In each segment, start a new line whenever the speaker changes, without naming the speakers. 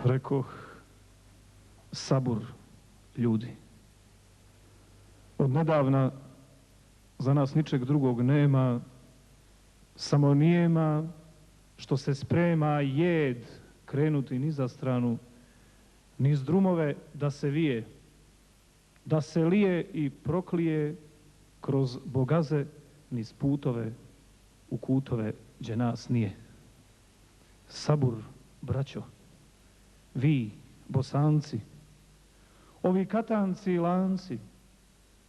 Rekoh, sabur ljudi. Od nedavna za nas ničeg drugog nema, samo nijema što se sprema jed krenuti ni za stranu, niz drumove da se vije, da se lije i proklije kroz bogaze niz putove u kutove gdje nas nije. Sabur, braćo, vi, Bosanci, ovi katanci i lanci,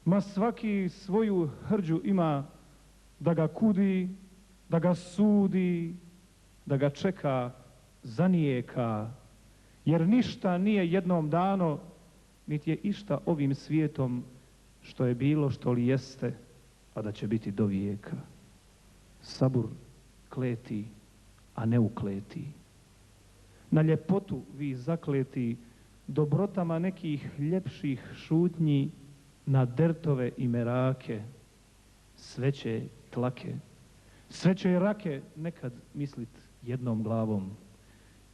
ma svaki svoju hrđu ima da ga kudi, da ga sudi, da ga čeka, zanijeka, jer ništa nije jednom dano, niti je išta ovim svijetom što je bilo, što li jeste, a da će biti do vijeka. Sabur kleti, a ne ukleti. Na ljepotu vi zakleti, dobrotama nekih ljepših šutnji, na dertove i merake, sveće tlake, sveće rake nekad mislit jednom glavom,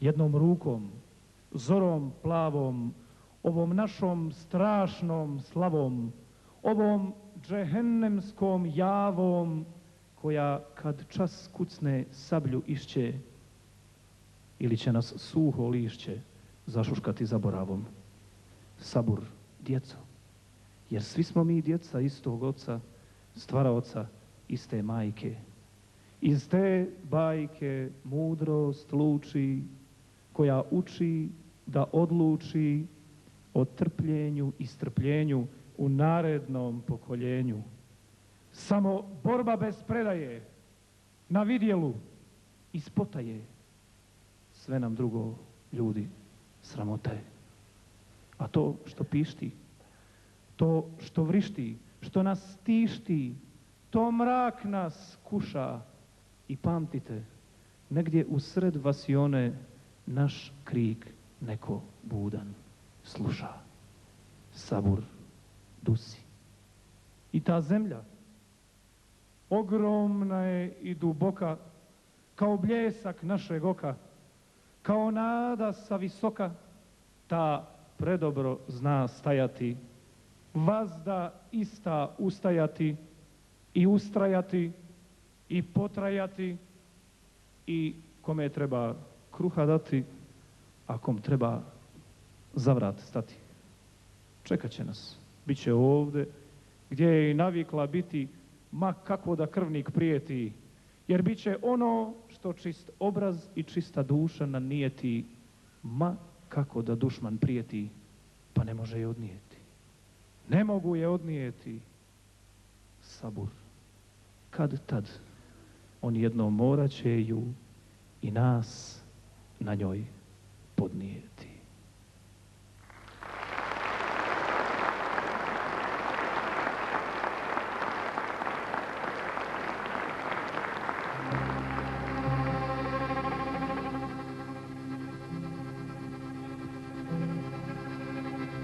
jednom rukom, zorom plavom, ovom našom strašnom slavom, ovom džehennemskom javom, koja kad čas kucne sablju išće, ili će nas suho lišće zašuškati zaboravom. Sabur, djeco, jer svi smo mi djeca istog oca, stvaraoca iste majke. Iz te bajke mudrost luči, koja uči da odluči o trpljenju i strpljenju u narednom pokoljenju. Samo borba bez predaje, na vidjelu i spotaje, sve nam drugo, ljudi, sramota je. A to što pišti, to što vrišti, što nas tišti, to mrak nas kuša. I pamtite, negdje usred vasione naš krik neko budan sluša. Sabur, dusi. I ta zemlja, ogromna je i duboka, kao bljesak našeg oka, kao nada sa visoka, ta predobro zna stajati, vazda ista ustajati i ustrajati i potrajati, i kome treba kruha dati, a kom treba za vrat stati. Čekat će nas, bit će ovdje gdje je i navikla biti, ma kako da krvnik prijeti, jer bit će ono što čist obraz i čista duša nanijeti, ma kako da dušman prijeti, pa ne može je odnijeti. Ne mogu je odnijeti. Sabur, kad tad, on jednom morat će ju i nas na njoj podnijeti.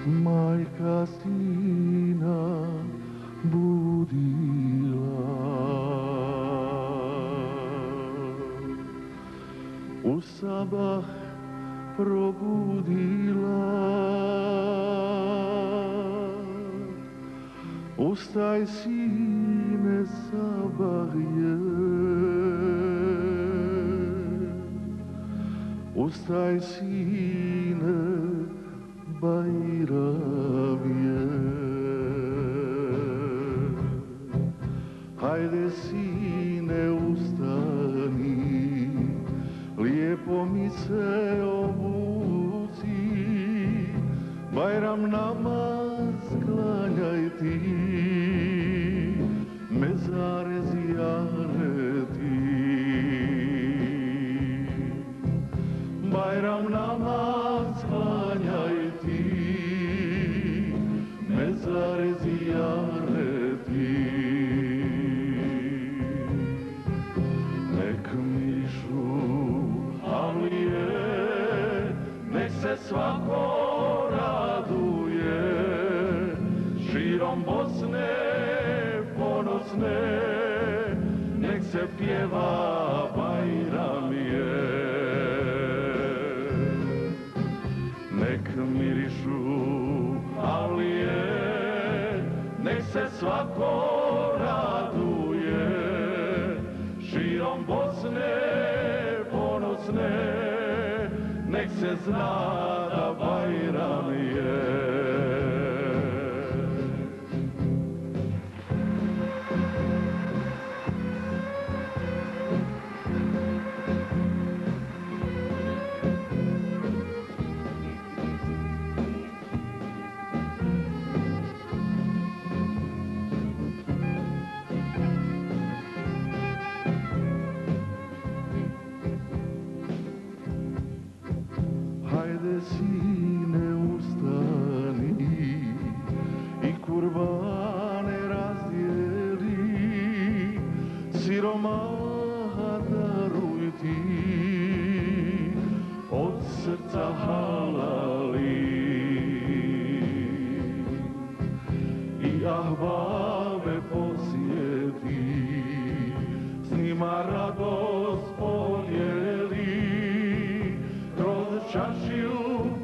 Majka sina budila, u sabah probudila. Ustaj sine, sabah je, ustaj sine, Bajram je. Hajde sine, ustani, lijepo mi se obuci, Bajram namaz klanjaj ti, mezare zijareti. Bajram namaz klanjaj ti, mezare zijareti. Nek mišu Avlije, nek se svako raduje, širom Bosne ponosne, nek se pjeva Bajram je. se svako raduje, širom Bosne ponosne, nek se zna da Bajram je. Hajde sine ustani i kurbane razdijeli, siromaha daruj ti, od srca halali. I ahbabe posjeti, s njima radost podijeli, kroz čašiju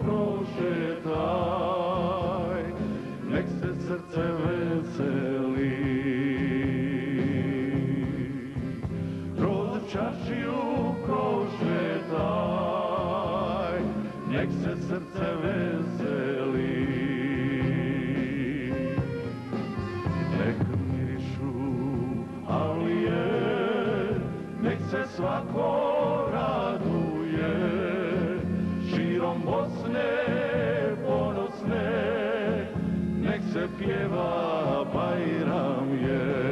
prošetaj, nek se srce veseli. Kroz čašiju prošetaj, nek se srce veseli. Nek mirišu alije, nek se svako raduje, širom Bosne ponosne, nek se pjeva Bajram je.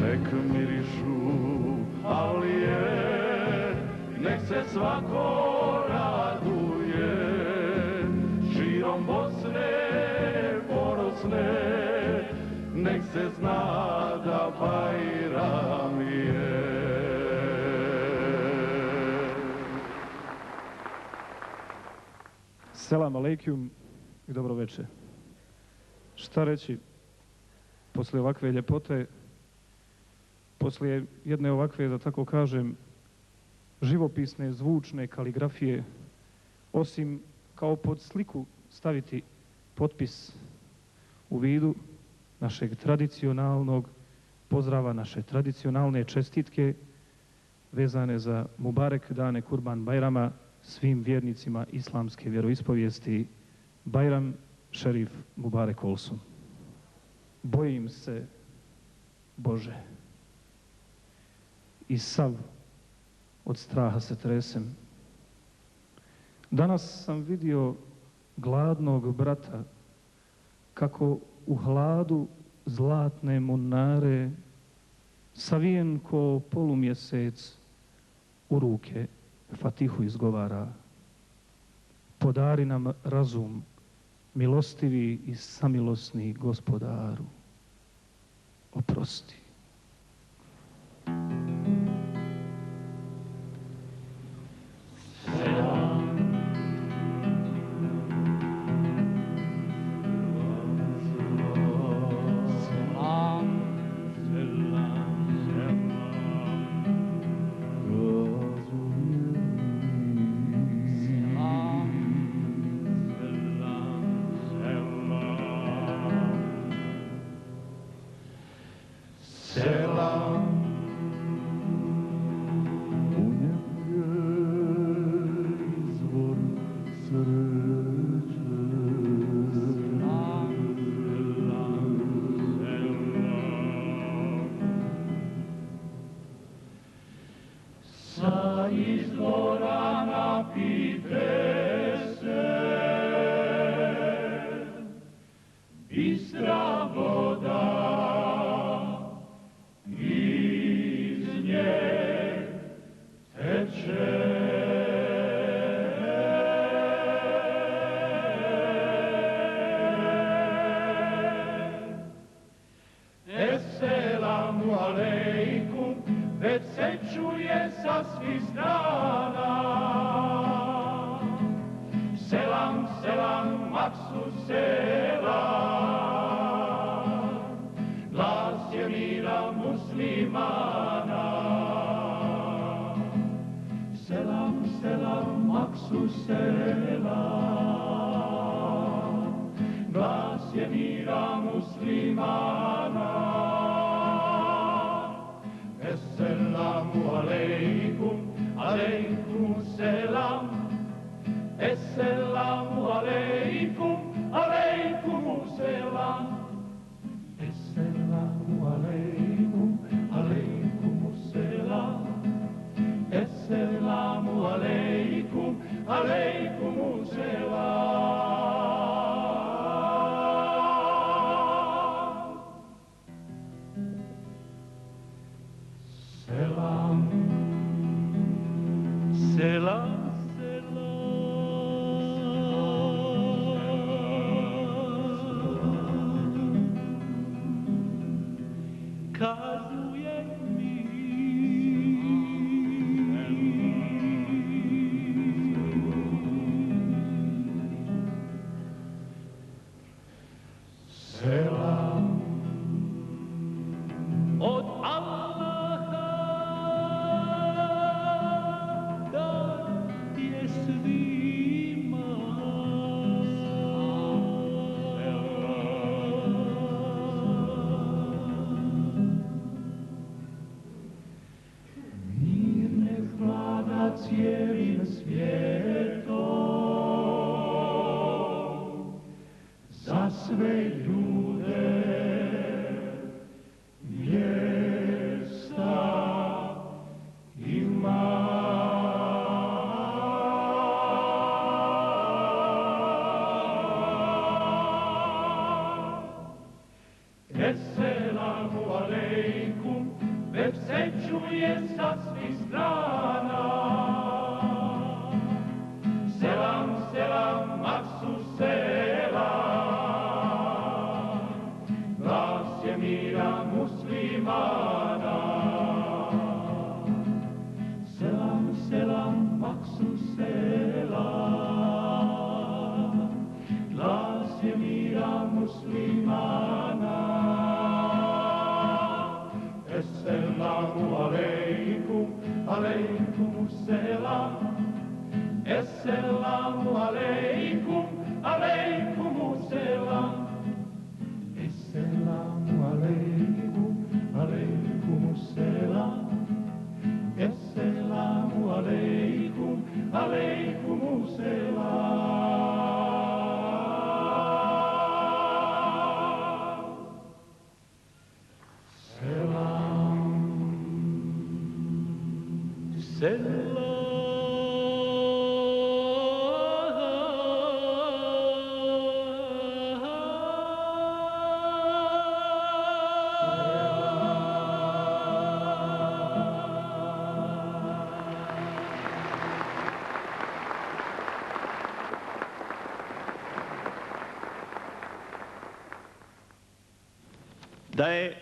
Nek mirišu alije, nek se svako raduje, širom Bosne ponosne, nek se zna da Bajram je.
Selam aleikum i dobro večer. Šta reći poslije ovakve ljepote, poslije jedne ovakve, da tako kažem, živopisne, zvučne kaligrafije, osim kao pod sliku staviti potpis u vidu našeg tradicionalnog pozdrava, naše tradicionalne čestitke vezane za Mubarek dane Kurban Bajrama svim vjernicima islamske vjeroispovijesti. Bajram Šerif Mubarek olsun. Bojim se, Bože, i sav od straha se tresem. Danas sam vidio gladnog brata kako u hladu zlatne munare, savijen ko polumjesec, u ruke Fatihu izgovara. Podari nam razum, milostivi i samilosni Gospodaru, oprosti.
glas je mira muslimana. Esselamu alejkum, alejkum selam. Esselamu alejkum, alejkum selam. Esselamu alejkum, alejkum selam. Esselamu alejkum, alejkum selam. Selam, selam, selam. Kazuje mi selam od Allaha da ti je svima. Mir nek vlada cijelim svijetom za sve ljude. Mjesta ima. Esselamu alejkum, već se čuje sa svih strana. Selam, selam, maksu selam. Glas je mira muslimana. Selam, selam, maksu selam. Glas je mira muslimana. Esselamu alejkum, alejkum selam. Esselamu alejkum, alejkum selam. Esselamu alejkum, alejkum selam. Esselamu alejkum, alejkum selam. Selam, selam.
Da je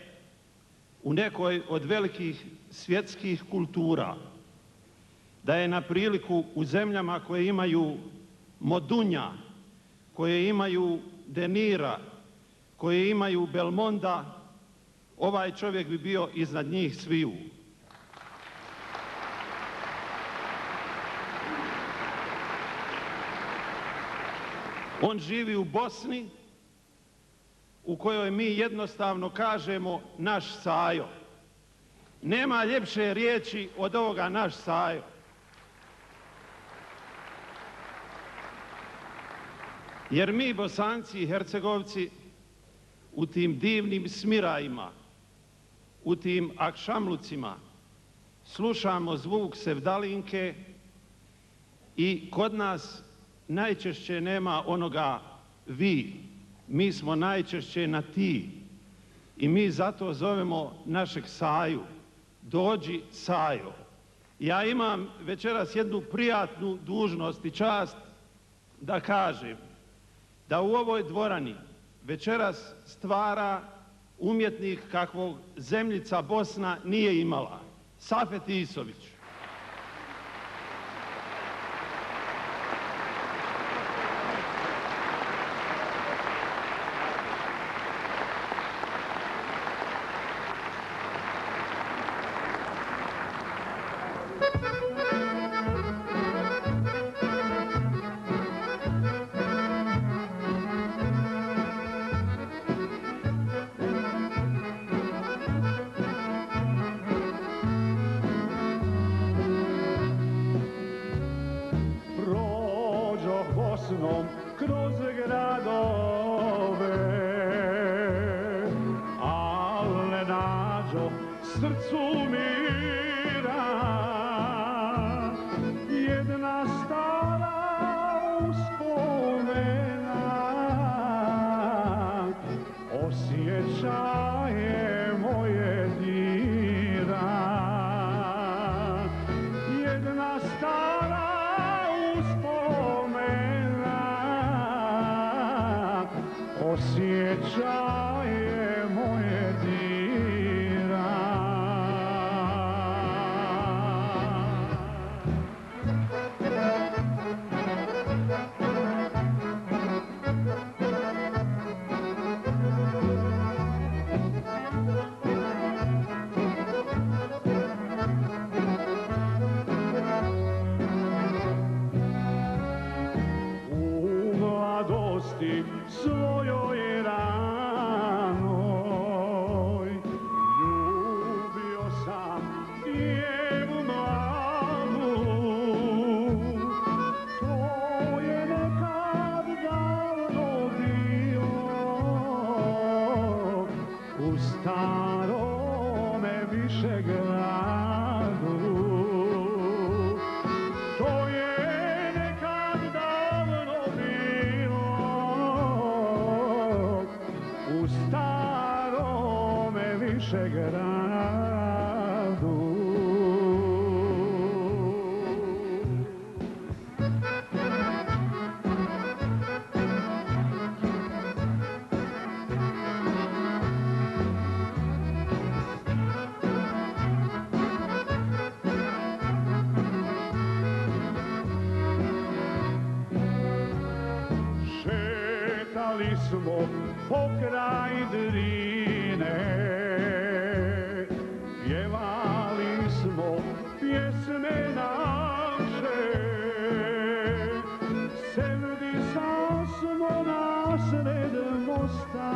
u nekoj od velikih svjetskih kultura, da je na priliku u zemljama koje imaju Modunja, koje imaju Denira, koje imaju Belmonda, ovaj čovjek bi bio iznad njih sviju. On živi u Bosni, u kojoj mi jednostavno kažemo naš Sajo. Nema ljepše riječi od ovoga naš Sajo. Jer mi Bosanci i Hercegovci u tim divnim smirajima, u tim akšamlucima slušamo zvuk sevdalinke i kod nas najčešće nema onoga vi. Mi smo najčešće na ti i mi zato zovemo našeg Saju. Dođi Sajo. Ja imam večeras jednu prijatnu dužnost i čast da kažem da u ovoj dvorani večeras stvara umjetnik kakvog zemljica Bosna nije imala. Safet Isović.
naše gradu. Šetali smo pokraj Drine, pjevali smo pjesme naše, Sevdisa smo nasred mosta,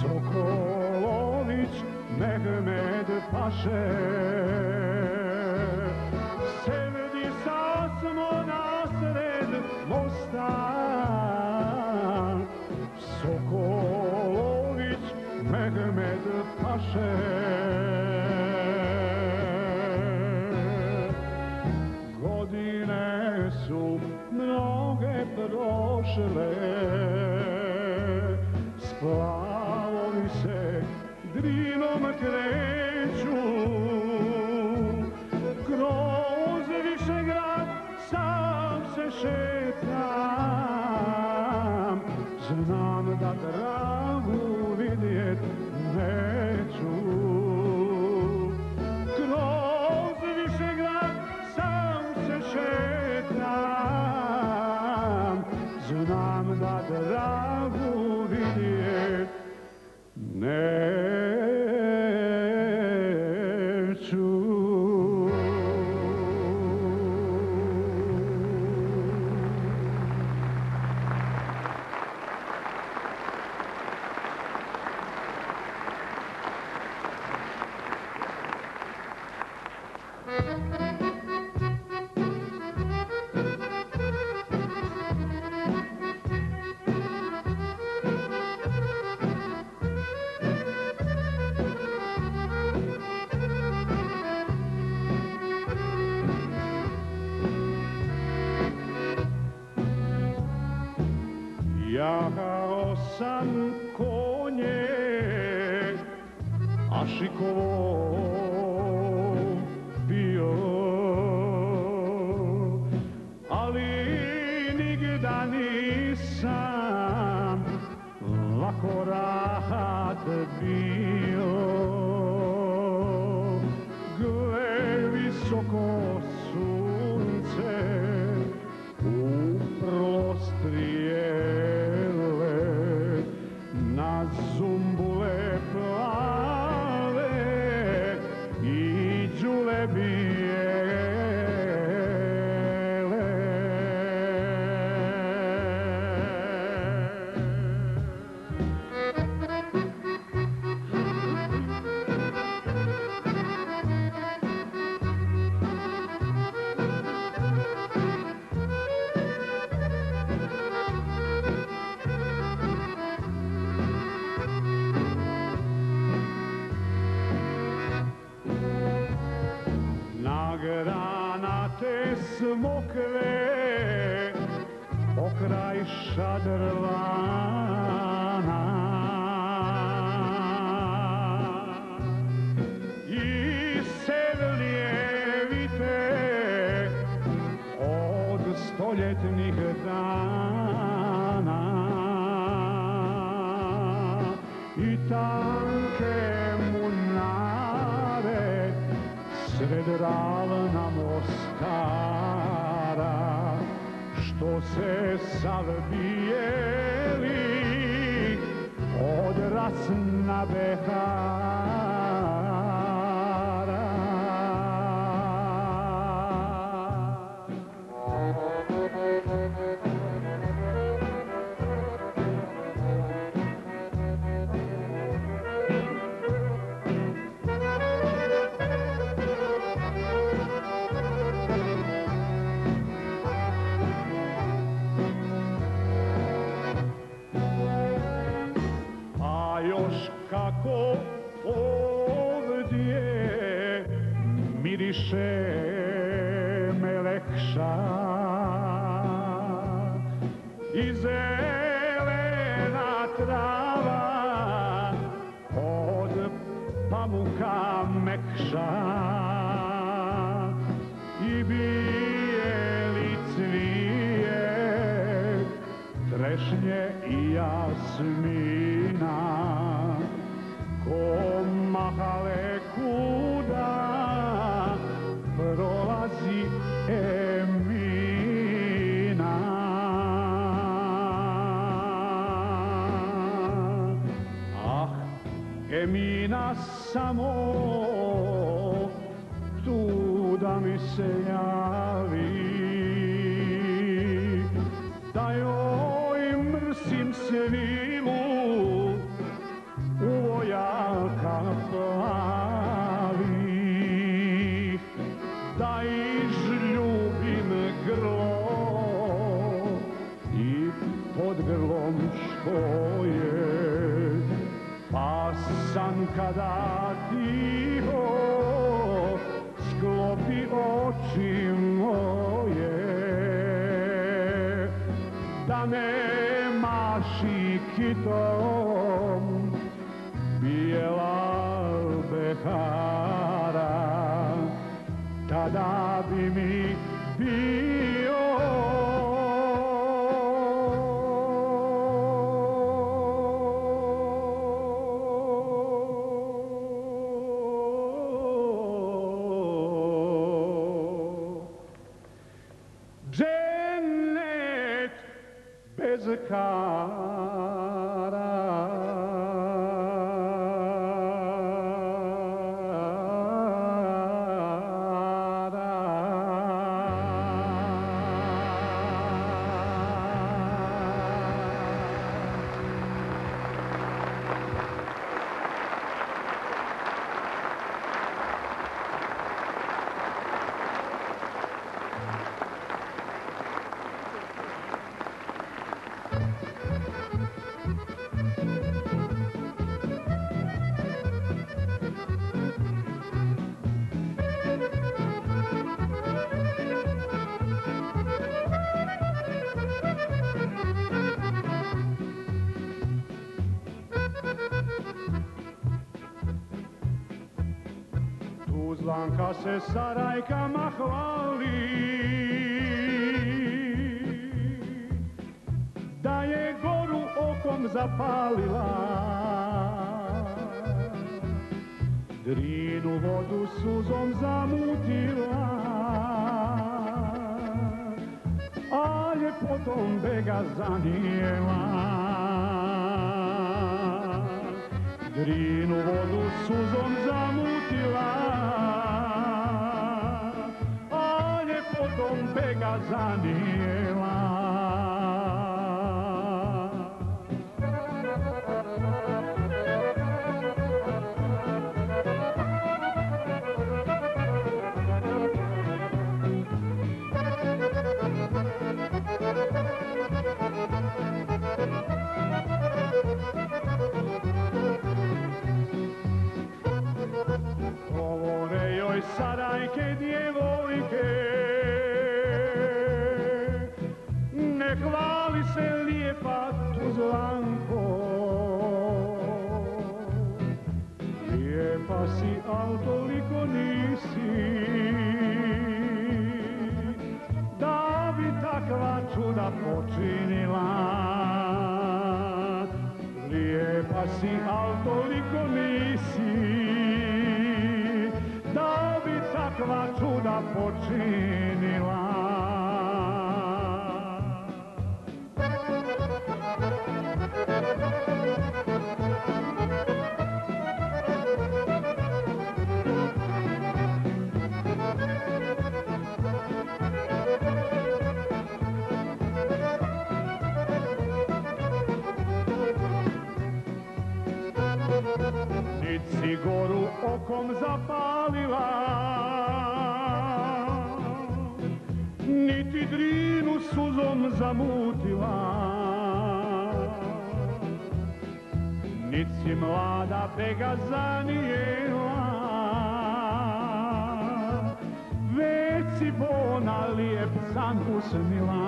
Sokolović Mehmed paše. Sevdisa smo nasred mosta, Sokolović Mehmed paše. Godine su mnoge prošle, splavovi se Drinom kreću, kroz Višegrad sam se šetam, znam da Dragu vidjet neću. Kroz Višegrad sam se šetam, znam da Dragu vidjet neću. Jahao sam konje, a šikovo bio, ali nigda nisam lako rahat bio. Gle, visoko sunce uprlo strijele na zumbule plave i đule bijele. Granate smokve pokraj šadrvana i sevljevite od stoljetnih dana i tanke munare sred ravna Mostara, što se sav bijeli od rasna behara. Kako ovdje miriše melekša i zelena trava mekša i bijeli cvijet, trešnje i jasmina, ko mahale kuda prolazi Emina. Ah, Emina samo tu da mi se javi, da joj mrsim svilu u vojaka plavih, da izljubim grlo i pod grlom što je, pa san kada tiho sklopi oči moje, da me maši kitom bijela behara, tada bi mi bio džennet bez kara. Tuzlanka se Sarajkama hvali, da je goru okom zapalila, Drinu vodu suzom zamutila, a ljepotom bega zanijela. Drinu vodu suzom zamutila, a ljepotom bega zanijela. Sarajke djevojke, ne hvali se lijepa Tuzlanko, lijepa si, al toliko nisi, da bi takva čuda počinila. Lijepa si, al toliko nisi, da bi takva čuda počinila. Nit si goru okom zapalila, niti Drinu suzom zamutila, nit si mlada bega zanijela, već si bona lijep san usnila.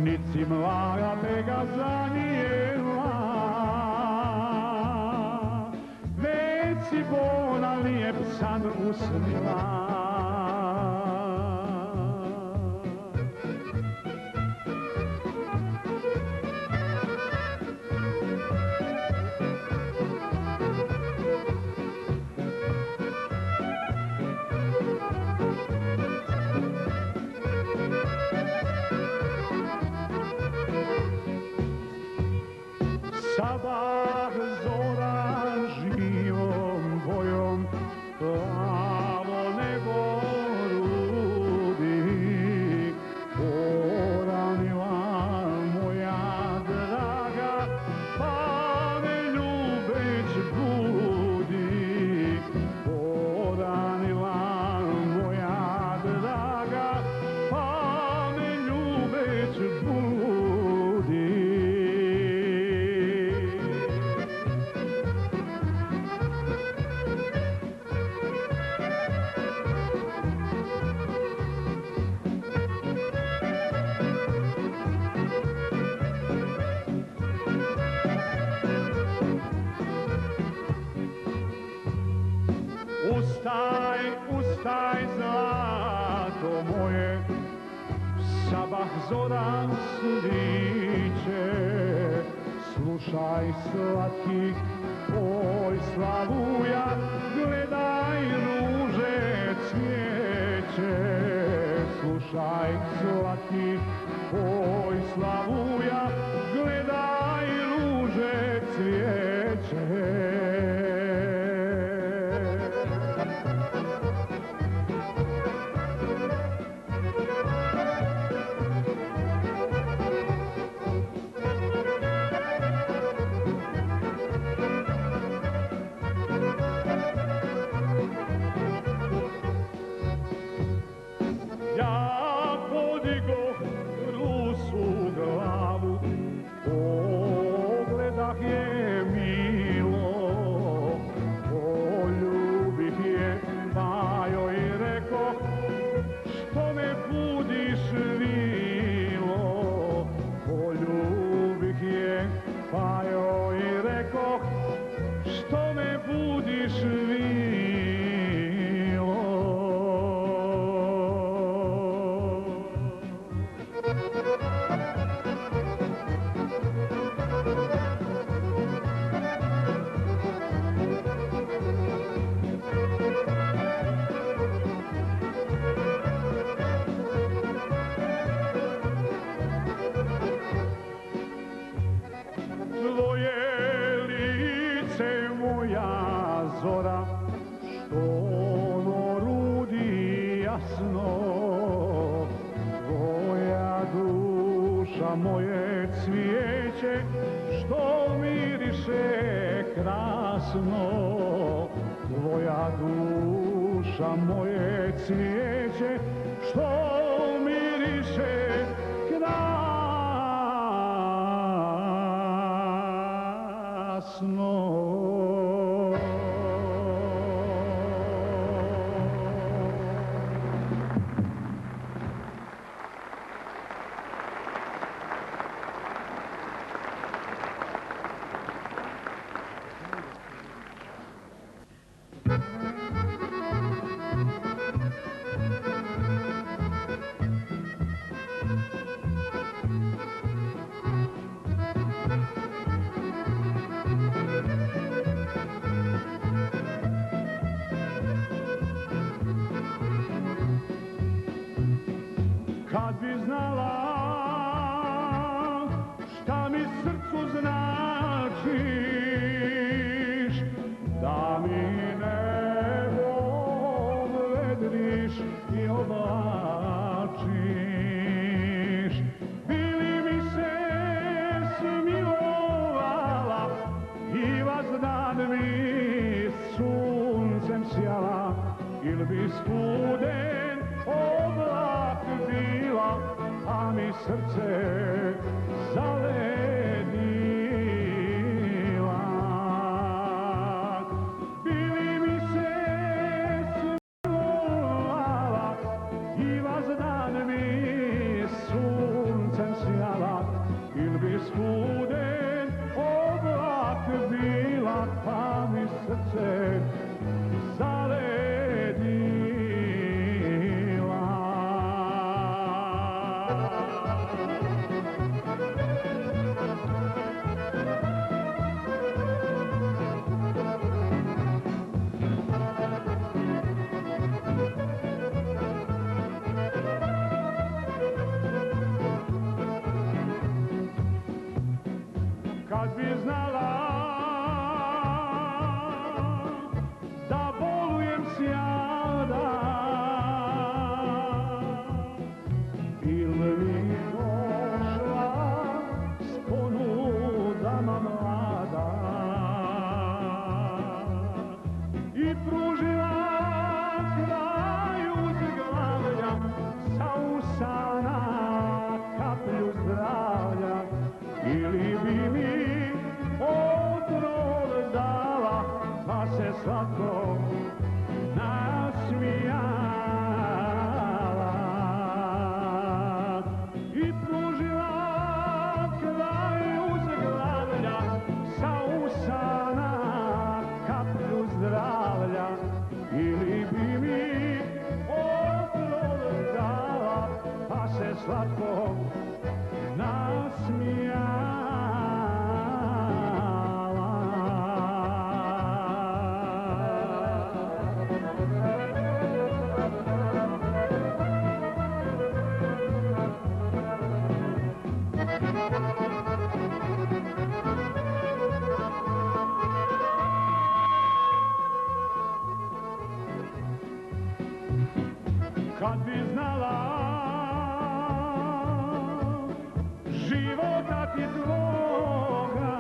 Nit si mlada bega zanijela, Cibona lijep san usnila. Sabah zora živom bojom plavo nebo rudi poranila moja draga, pa me ljubeć budi. Poranila moja draga, pa me ljubeć budi. Ustaj, ustaj, zlato moje, sabah zora sliče. Slušaj slatki poj slavuja, gledaj ruže cvijeće. Slušaj slatki poj slavuja, gledaj ruže cvijeće. Ja podigoh rusu glavu, pogledah je milo, poljubih je, pa joj rekoh, što me budiš vilo. Poljubih je, pa joj rekoh, što me budiš vilo. Tvoje lice moja zora, što ono rudi jasno. Tvoja duša moje cvijeće, što miriše krasno. Tvoja duša moje cvijeće, što miriše krasno. Kad bi znala šta mi srcu značiš, da mi nebom vedriš i oblačiš, bili mi se smilovala i vazdan mi suncem sjala, ili bi studen oblak bila, a mi srce zaledila. Bili mi se smilovala i vazdan mi suncem sjala, ili bi studen oblak bila, pa mi srce kad bi znala da bolujem sjada, bil mi došla s ponudama mlada i pružila kraj uzglavlja sa usana kaplju zdravlja, ili bi mi otrov dala pa se slatko nasmijala i pružila kraj uzglavlja sa usana kaplju zdravlja, ili bi mi otrov dala pa se slatko nasmijala. Kad bi znala života ti tvoga,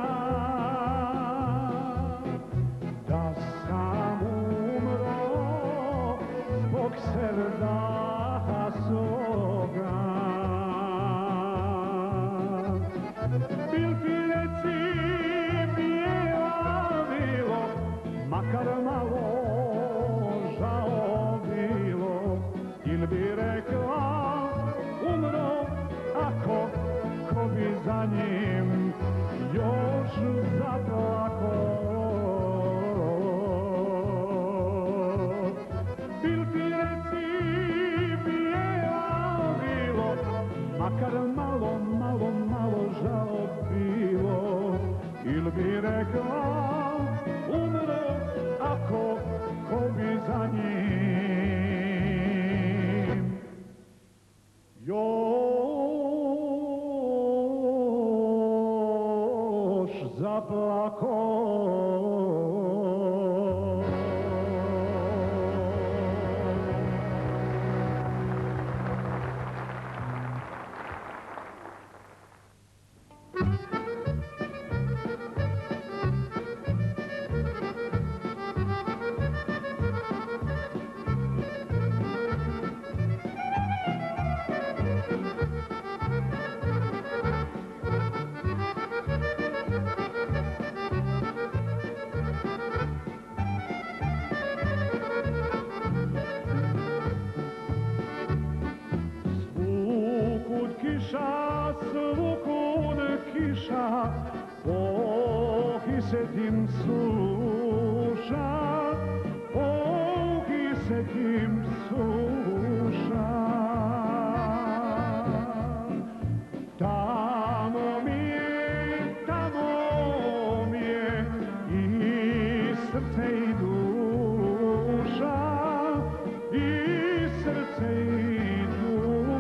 da sam umro zbog srdaha svoga, bil ti reci bijela bilo, makar malo žao bilo, ili bi rekla umro ako ko bi za njim još zaplako. Bil ti reci bijela bilo, makar malo, malo, malo žao bilo, ili bi rekla umro ako ko bi za njim još zaplako. Svukud kiša, oh i se tim suša, oh i se tim suša. Tamo mi je i srce i duša, i srce i duša.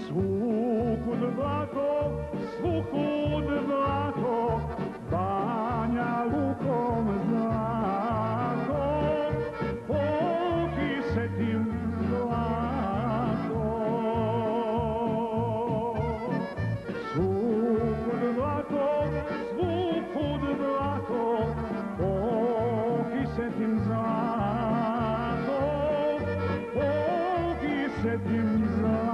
Svugud blato, Banja Lukom zlato, poki se tim zlato. Svugud blato, poki se tim zlato, poki se tim zlato.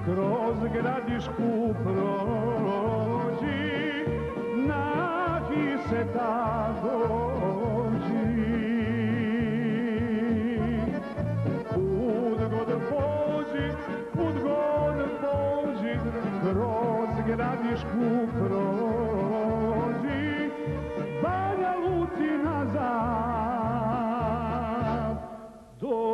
Kroz Gradišku prođi, nahi se ta dođi. Kud god pođi, Gradišku prođi, Banja Luci nazad dođi.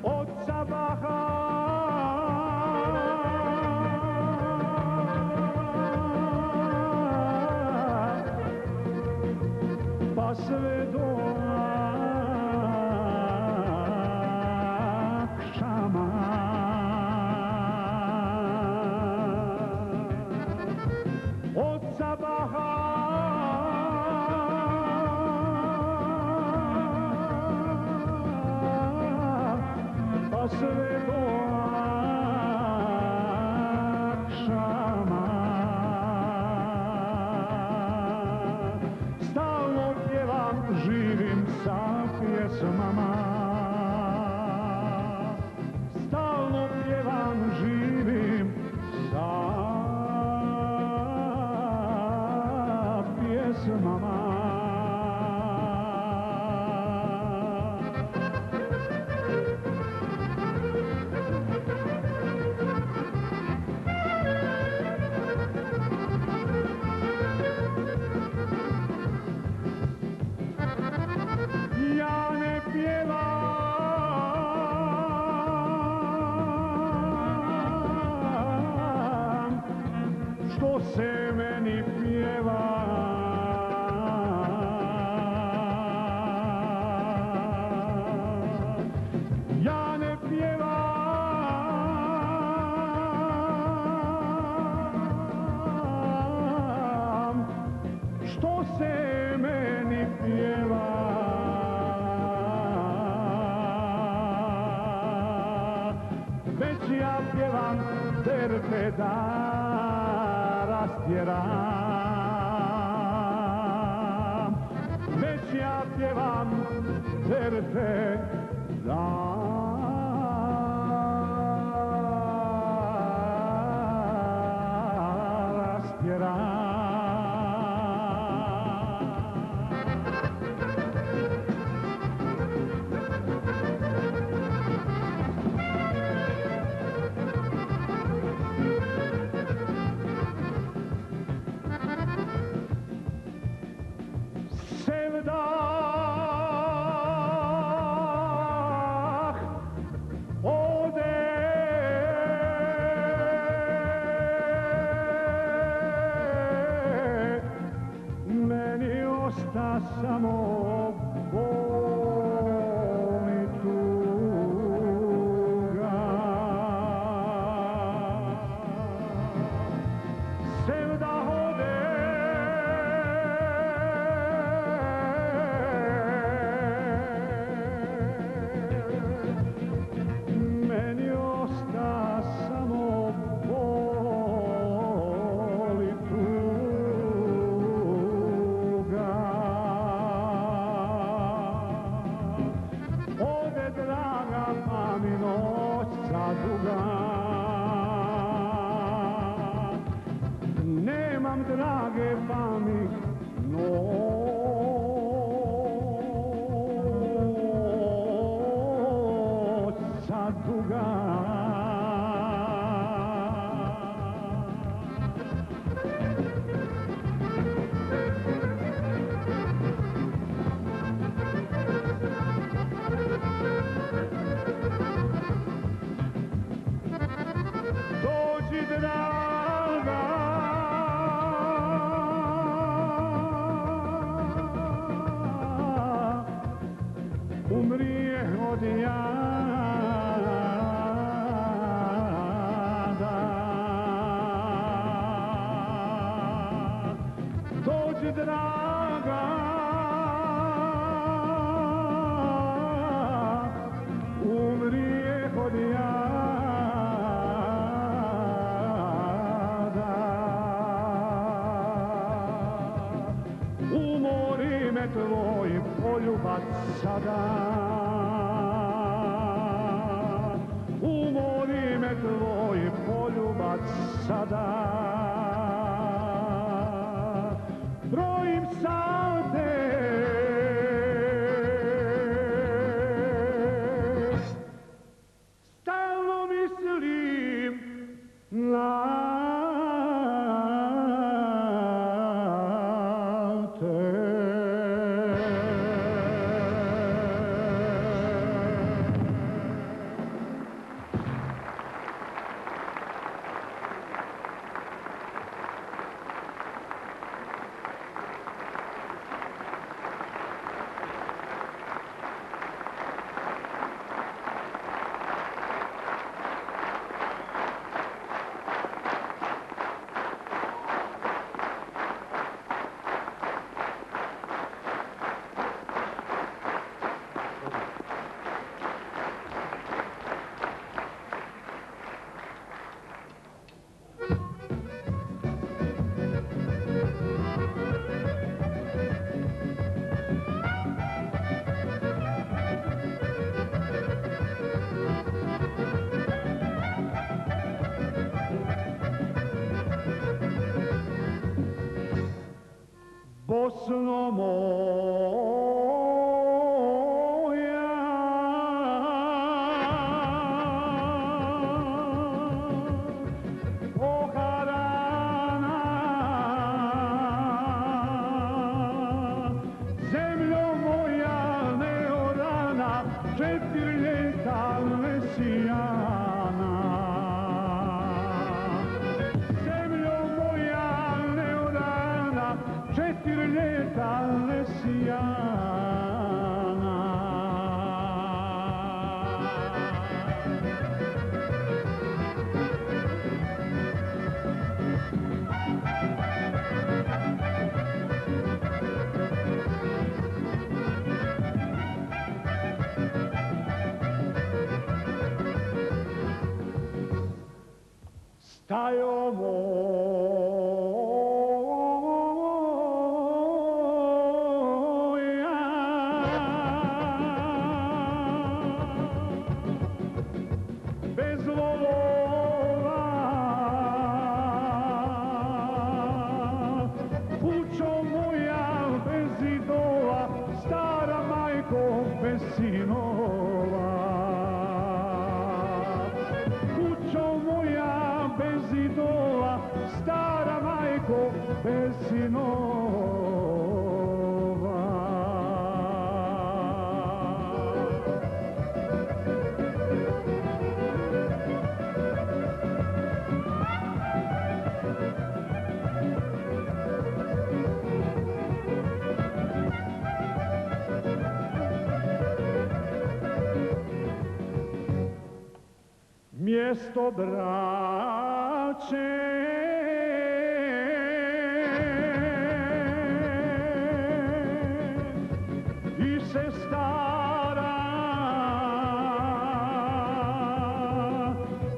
Od sabaha pa sve do akšama, od sabaha pa sve do akšama. Stalno pjevam, živim sa pjesmama. Stalno pjevam, živim sa pjesmama. Ja ne pjevam što se meni pjeva. Ja ne pjevam što se meni pjeva. Već ja pjevam terpe da rastjeram. Već ja pjevam terpe da rastjeram. Sevdah ode meni osta samo bol i tuga. Sevdah ode meni osta samo bol i tuga. Ode draga pa mi noćca duga. Nemam drage pa mi noćca duga. Dođi draga, umrije od jada. Dođi draga, umrije od jada. Umori me tvoj poljubac sada. Bosno moja, poharana, zemljo moja neorana, 4 ljeta nesijana. Zemljo moja neorana, 4 ljeta nesijana. Stajo moja, bez volova, kućo moja bez idola, stara majko bez sinova. Kućo moja bez idola, stara majko bez sinova. Mjesto braće i sestara,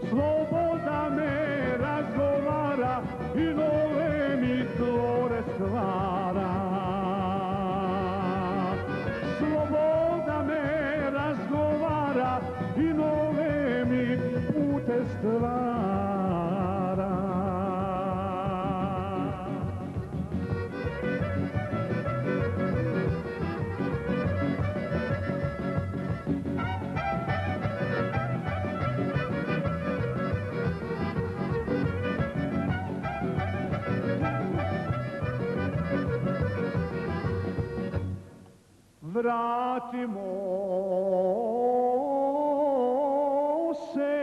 sloboda me razgovara i nove mi tvore stvara. Sloboda me razgovara i nove mi pute stvara. Vratimo se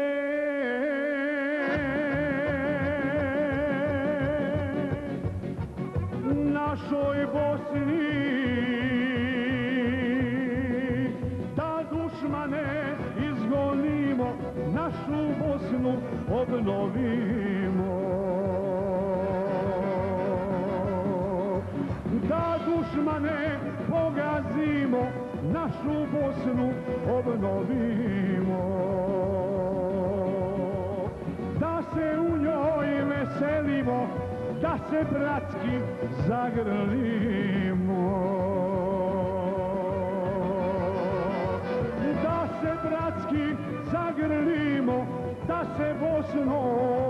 našoj Bosni, da dušmane izgonimo, našu Bosnu obnovimo. Da dušmane pogazimo, našu Bosnu obnovimo. Da se u njoj veselimo, da se bratski zagrlimo. Da se bratski zagrlimo, da se Bosnom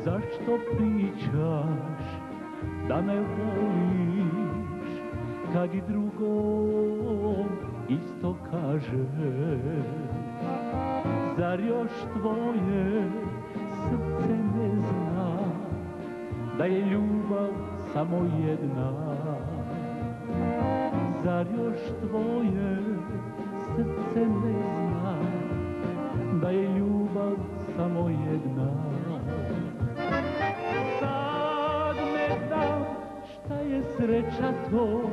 Zašto pričaš
da me voliš kad i drugom isto kažeš. Zar još tvoje srce ne zna da je ljubav samo jedna? Zar još tvoje srce ne zna da je ljubav samo jedna? Sad ne znam šta je sreća to,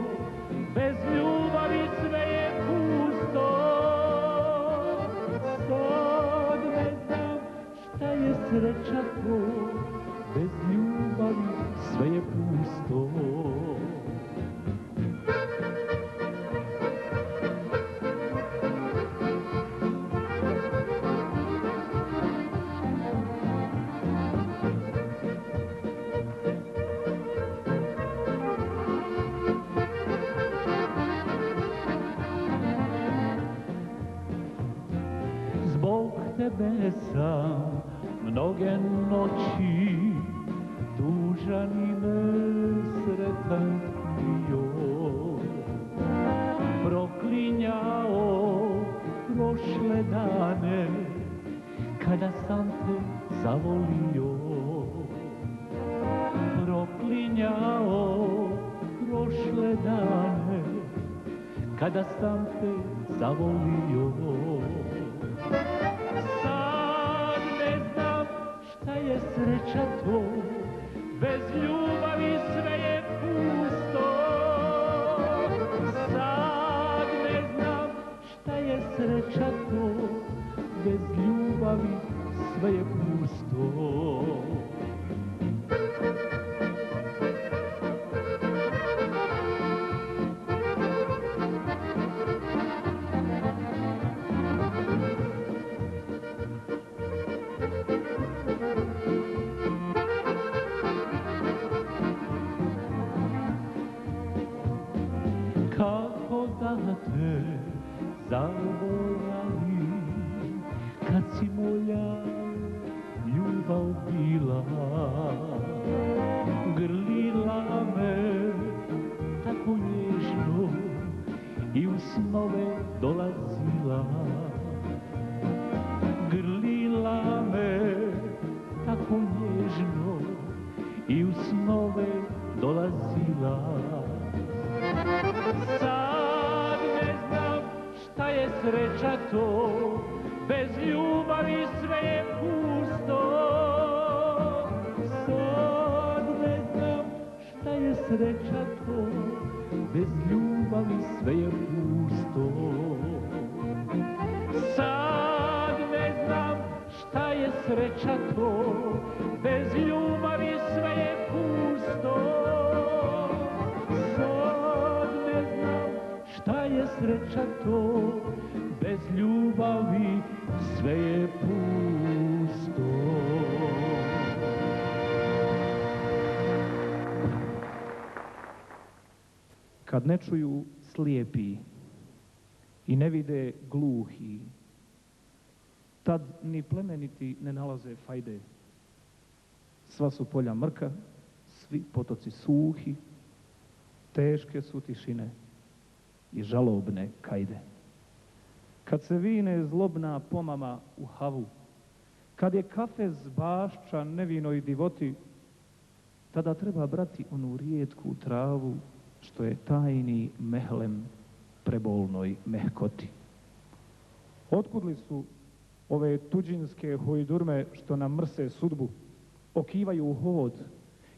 bez ljubavi sve je pusto. Sad ne znam šta je sreća to, bez ljubavi sve je pusto. Zbog tebe sam mnoge noći tužan i nesretan bio, proklinjao prošle dane kada sam te zavolio. Proklinjao prošle dane kada sam te zavolio. Sad ne znam šta je sreća to, bez ljubavi sve je pusto. Sad ne znam šta je sreća to, bez ljubavi sve je pusto. Kako da te zaboravim, kad si moja ljubav bila, grlila me tako nježno i u snove dolazila. Grlila me tako nježno i u snove dolazila. Sad ne znam šta je sreća to, bez ljubavi sve je pusto. Sad ne znam šta je sreća to, bez ljubavi sve je pusto. Sad ne znam šta je sreća to, bez ljubavi sve je pusto. Šta je sreća to, bez ljubavi sve je pusto.
Kad ne čuju slijepi i ne vide gluhi, tad ni plemeniti ne nalaze fajde. Sva su polja mrka, svi potoci suhi, teške su tišine i žalobne kajde. Kad se vine zlobna pomama u havu, kad je kafez bašča nevinoj divoti, tada treba brati onu rijetku travu što je tajni mehlem prebolnoj mehkoti. Otkud li su ove tuđinske hojdurme što nam mrse sudbu, okivaju hod,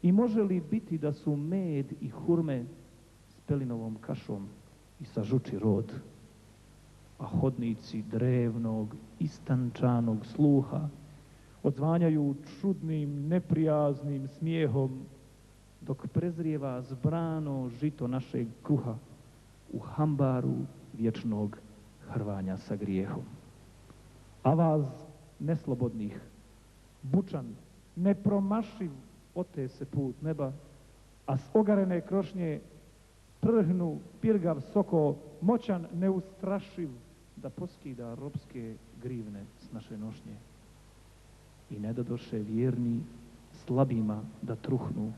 i može li biti da su med i hurme s pelinovom kašom i sažuči rod, a hodnici drevnog, istančanog sluha odzvanjaju čudnim, neprijaznim smijehom, dok prezrijeva zbrano žito našeg kruha u hambaru vječnog hrvanja sa grijehom. A vas neslobodnih, bučan, nepromašiv ote se put neba, a s ogarene krošnje prhnu pirgav soko, moćan, neustrašiv, da poskida ropske grivne s naše nošnje. I ne dadoše vjerni slabima da truhnu,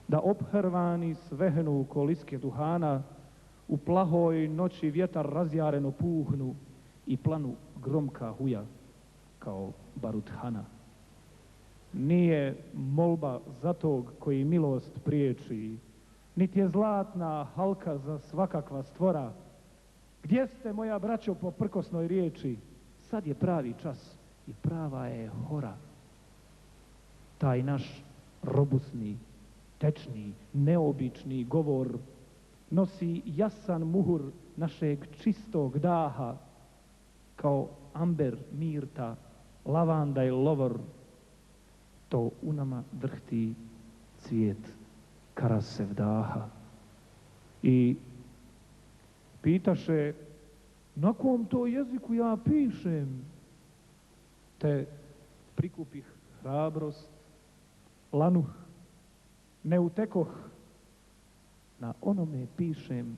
da ophrvani svehnu koliske duhana, u plahoj noći vjetar razjareno puhnu i planu gromka huja kao baruthana. Nije molba za tog koji milost priječi, niti je zlatna halka za svakakva stvora. Gdje ste, moja braćo, po prkosnoj riječi? Sad je pravi čas i prava je hora. Taj naš robusni, tečni, neobični govor nosi jasan muhur našeg čistog daha, kao amber, mirta, lavanda i lovor. To u nama drhti cvijet karasev daha. I pitaše, na kom to jeziku ja pišem? Te prikupih hrabrost, lanuh, ne utekoh, na onome pišem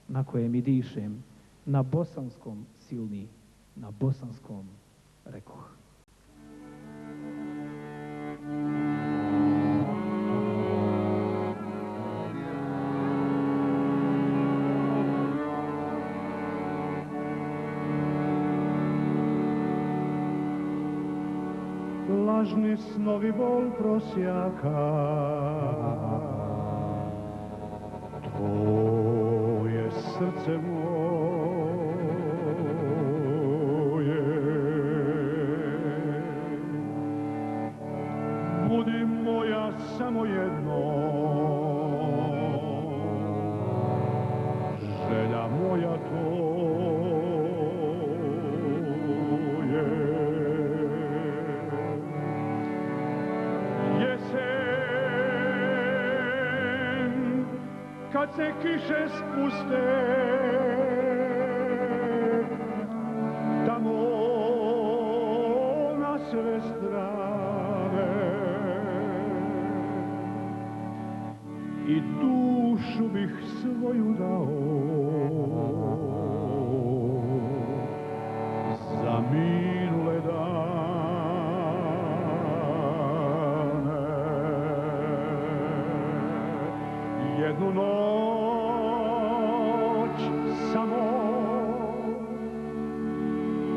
na kojem i dišem, na bosanskom silni, na bosanskom rekoh.
Lažni snovi bol prosjaka, to je srce moje. Budi moja samo jedno, želja moja to je. Kad se kiše spuste, tamo na sve strane, i dušu bih svoju dao za minule dane. Jednu noć samo,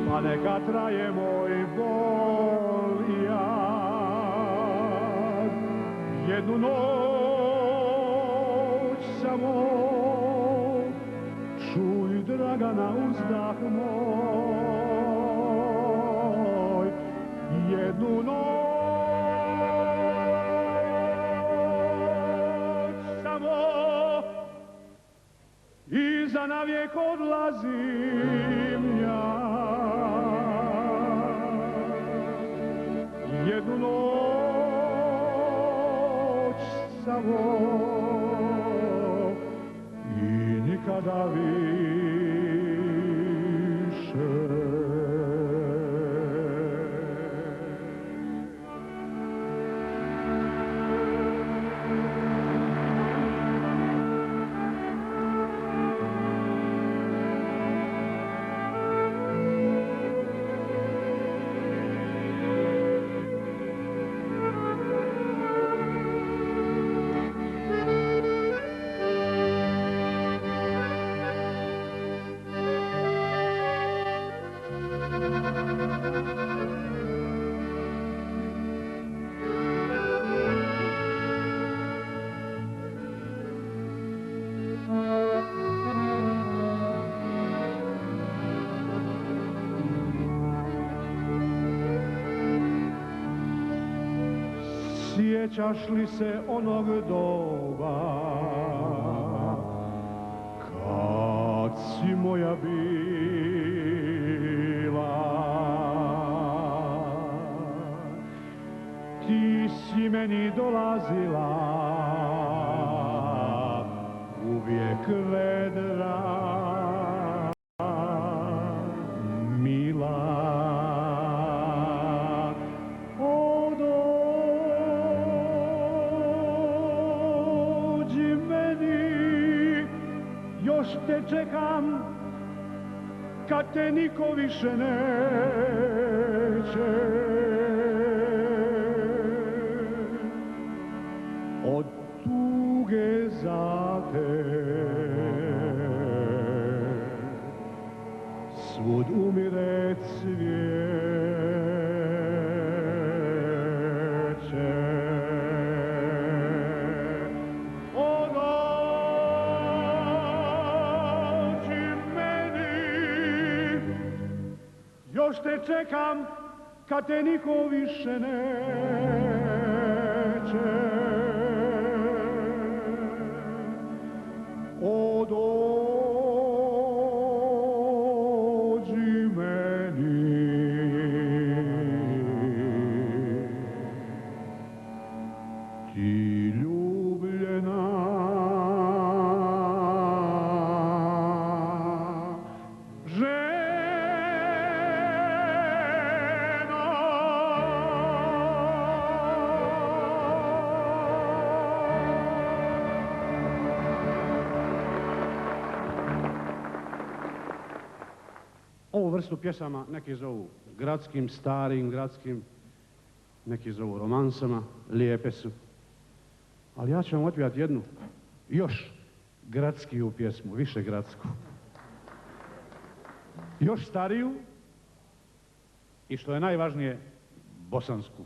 pa neka traje moj bol i jad. Jednu noć samo, čuj Dragana uzdah moj. Jednu noć i za navijek odlazim ja. Jednu noć samo i nikada više. Sjećaš li se onog doba, kad si moja bila? Ti si meni dolazila, uvijek vedra, mila. Još te čekam, kad te niko više neće. Od tuge za te. Svud umire cvijeće. O dođi meni, još te čekam kad te niko više neće. O dođi meni, ti ljubljena ovu vrstu pjesama neki zovu gradskim, starim gradskim, neki zovu romansama, lijepe su. Ali ja ću vam otpjevati jednu još gradskiju pjesmu, više gradsku. Još stariju i što je najvažnije, bosansku.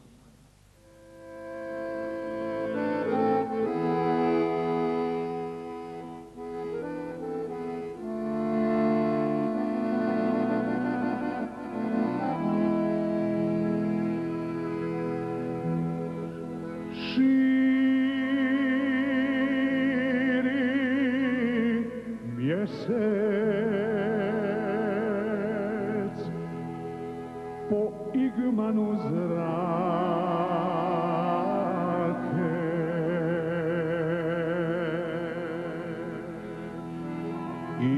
Po igmanu zrake i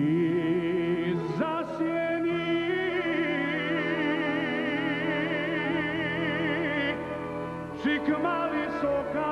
zasjeni čikma visoka.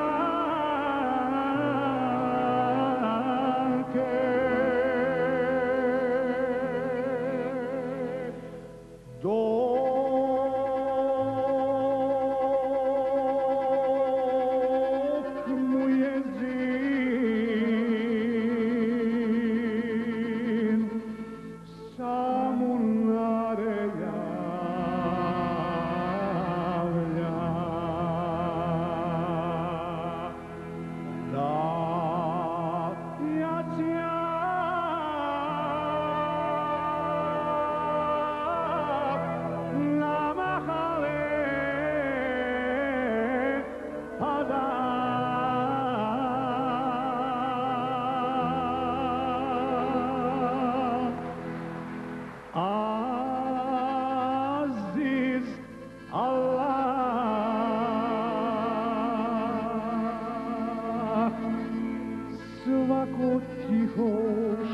Svako tiho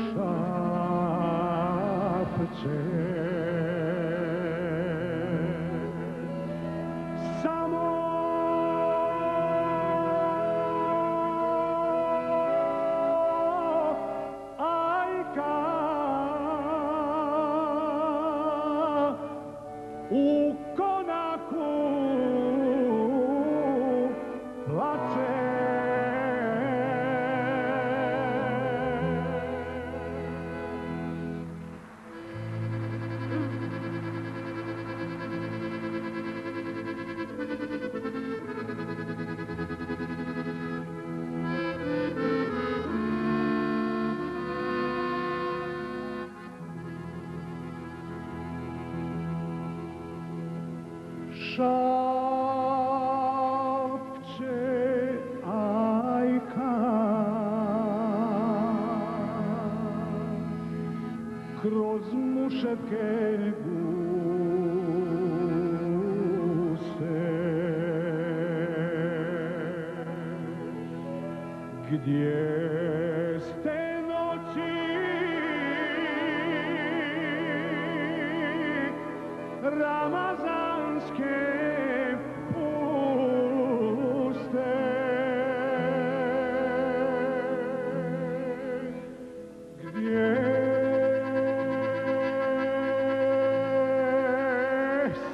šapće, samo ajka u konaku plače. Šapće ajka kroz mušetke guse, gdje ste noći ramazanske puste, gdje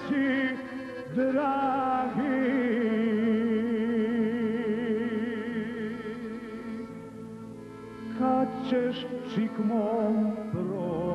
si dragi. ćeš čikmom proći.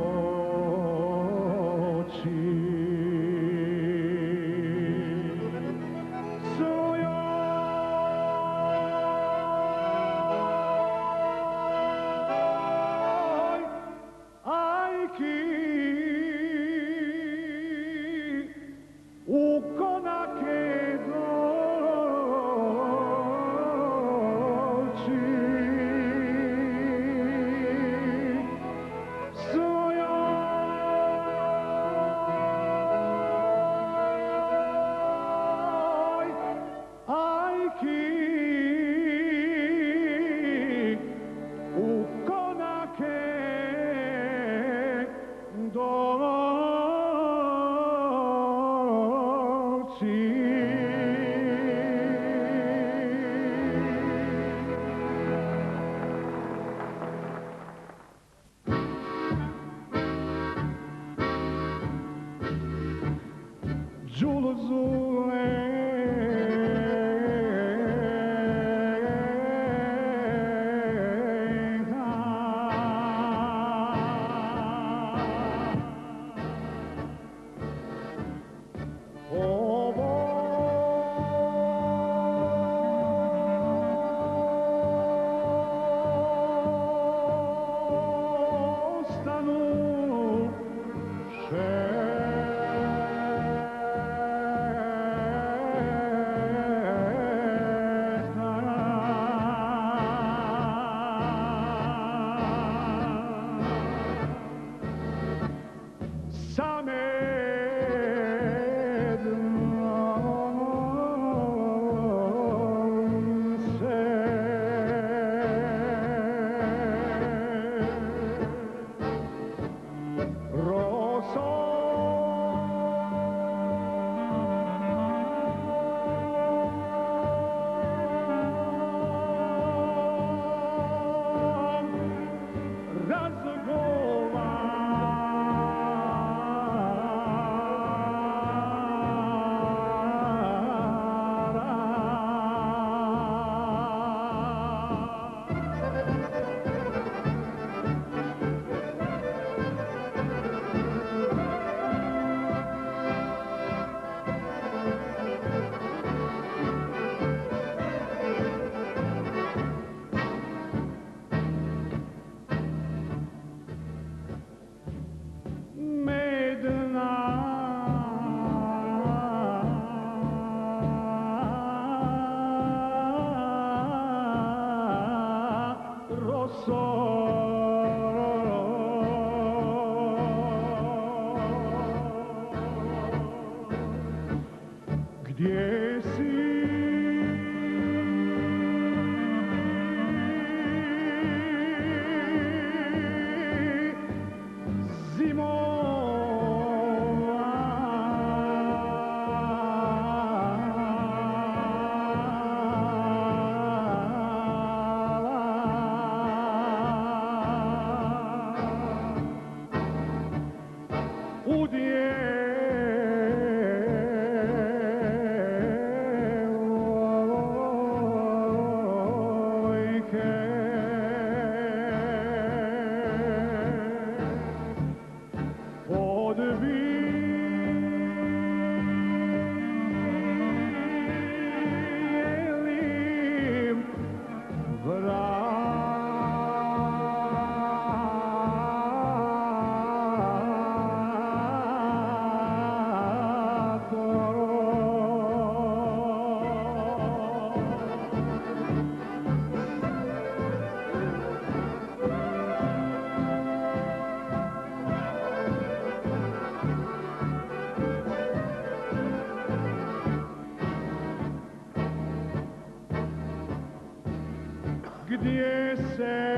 gdje se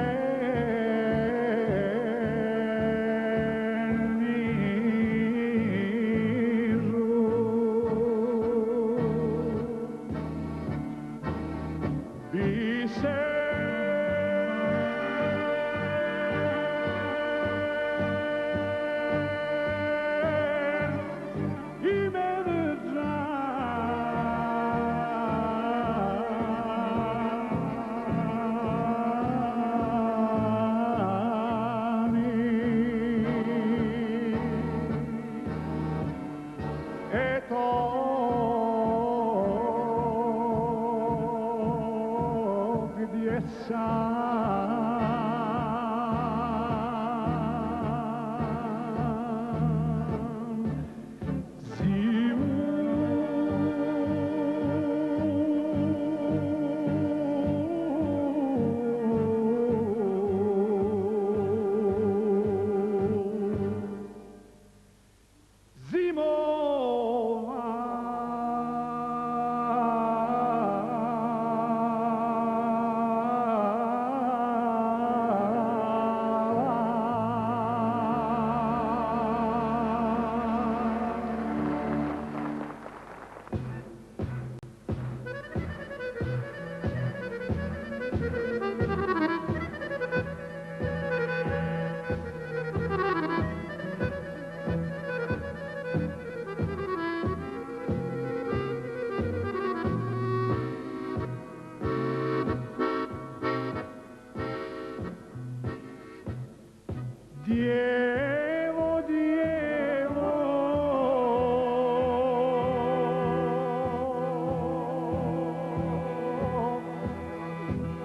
Djevo, djevo,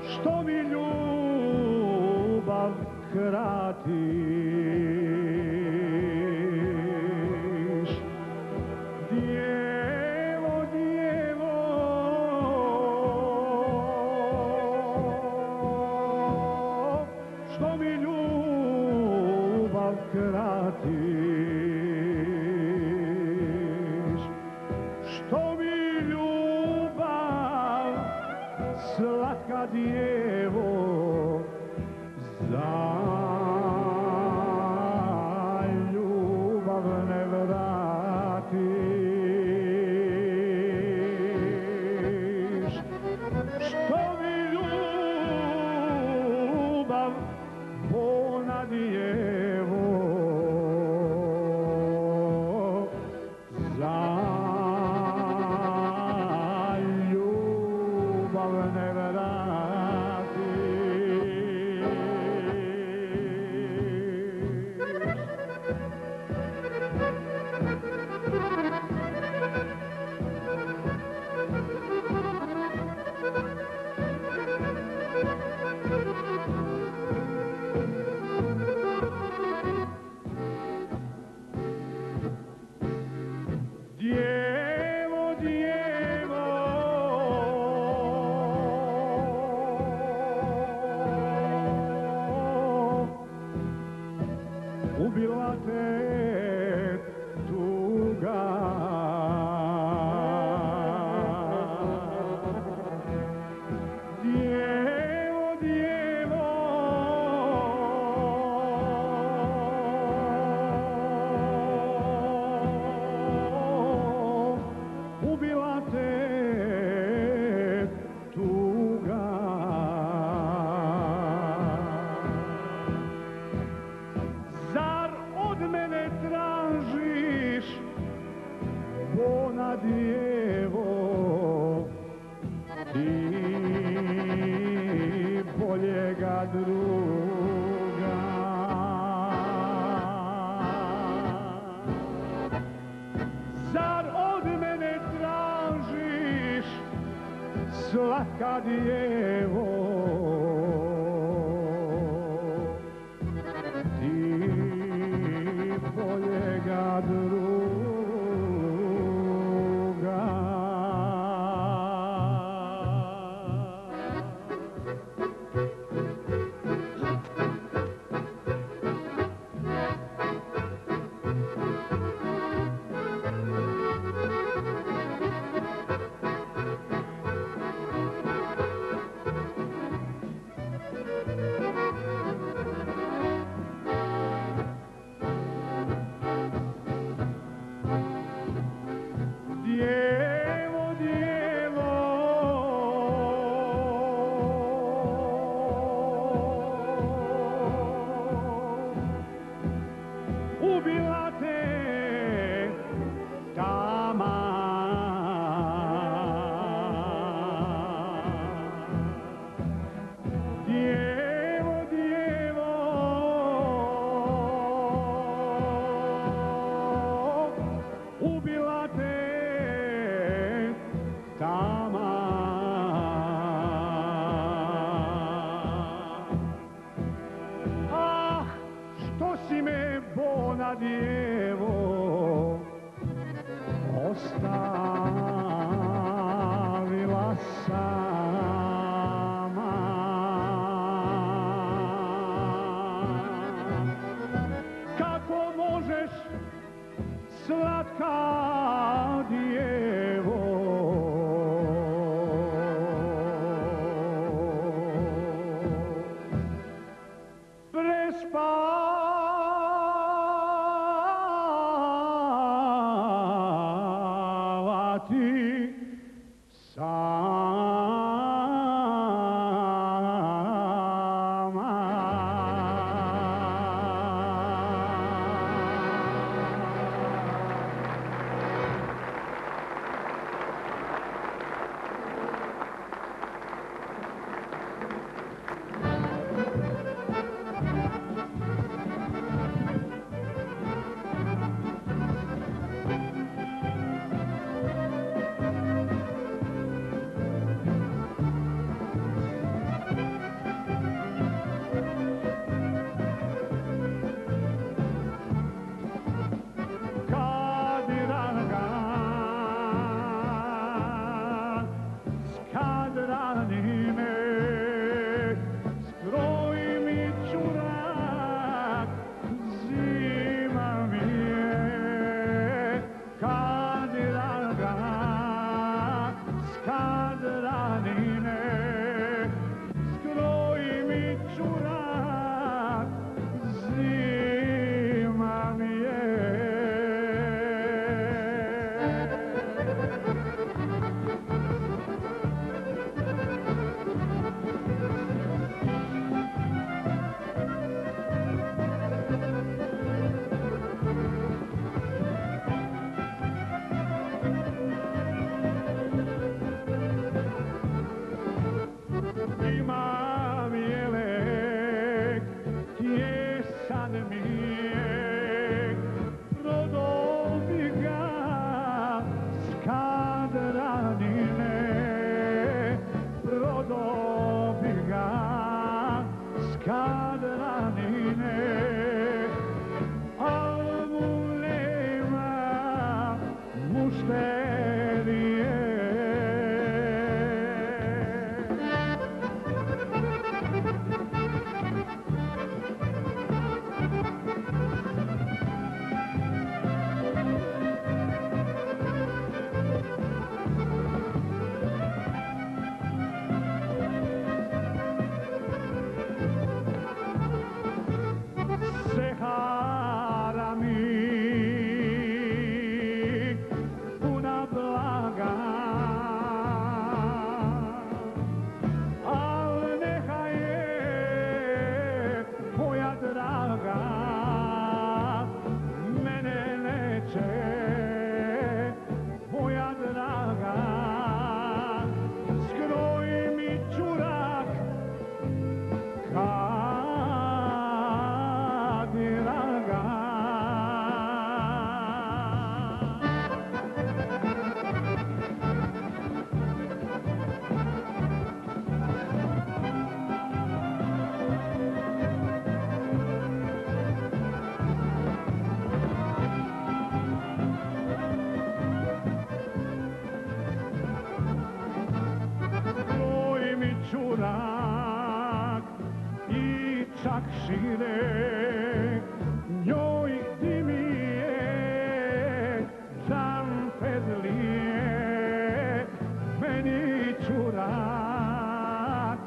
što mi ljubav kratiš? Djevo, djevo, što mi ljubav kratiš, što mi ljubav slatka djevo za ljubav ne vratiš, što mi ljubav bona djevo za ljubav ne Djevo, djevo, ubila te tuga, djevo, djevo, ubila te tuga. Zar od mene tražiš, bona djevo, ti boljega druga? Zar od mene tražiš, slatka djevo, ti boljega druga? čurak i čak šire, njoj ti mi je džampezlije, meni čurak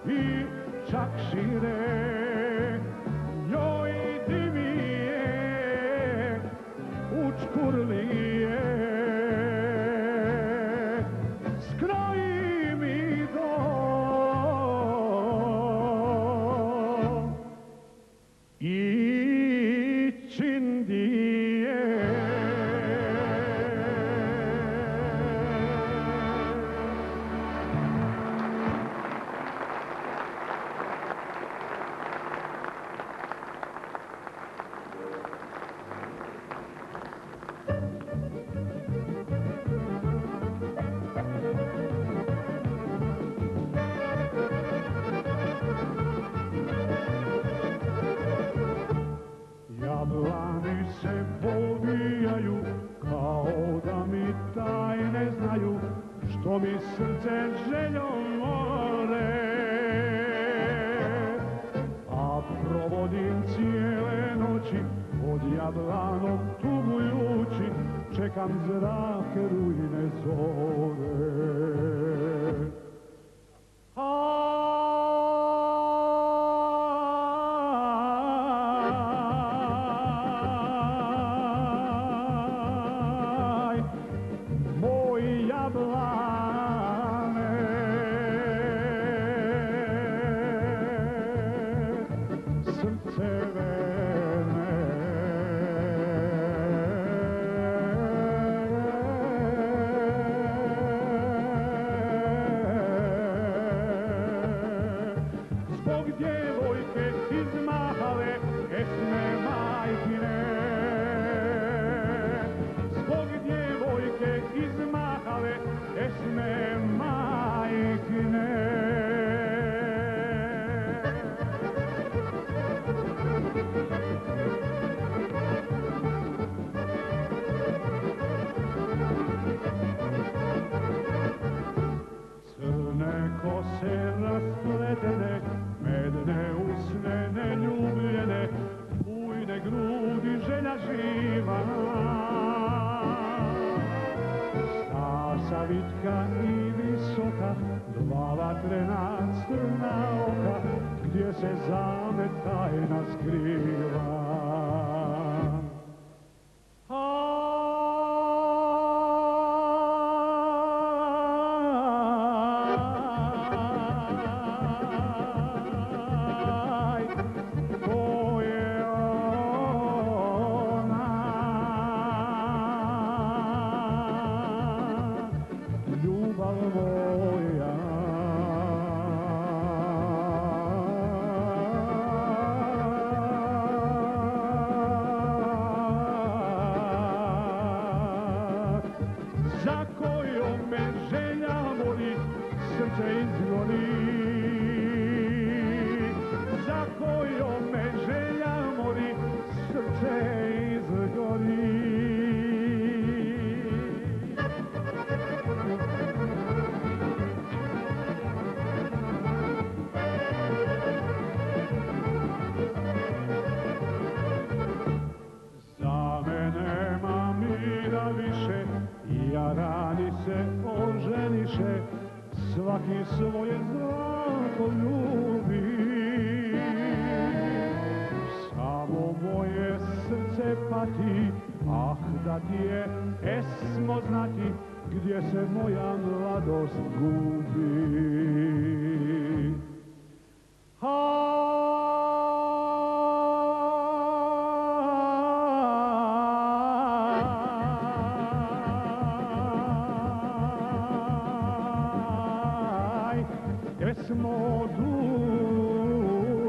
i čak šire, njoj ti mi je učkurlije. Skroji mi do i čindije. Jablani se povijaju kao da mi tajne znaju, što mi srce željom more. A provodim cijele noći pod jablanom tugujući, čekam zrake rujne zore. Zbog djevojke izmahale esme majkine, zbog djevojke izmahale esme majkine. Crne kose raspletene, medne usne neljubljene, bujne grudi želja živa. Stasa vitka i visoka, dva vatrena crna oka, gdje se zamet tajna skriva. Za kojom me želja voli, srce izgoni. Za kojom me želja voli, srce izgoni. Za mene ma mira više, jarani se oženiše, svaki svoje zlato ljubi. Samo moje srce pati, ah da ti je esmo znati, gdje se moja mladost gubi. Esmo duša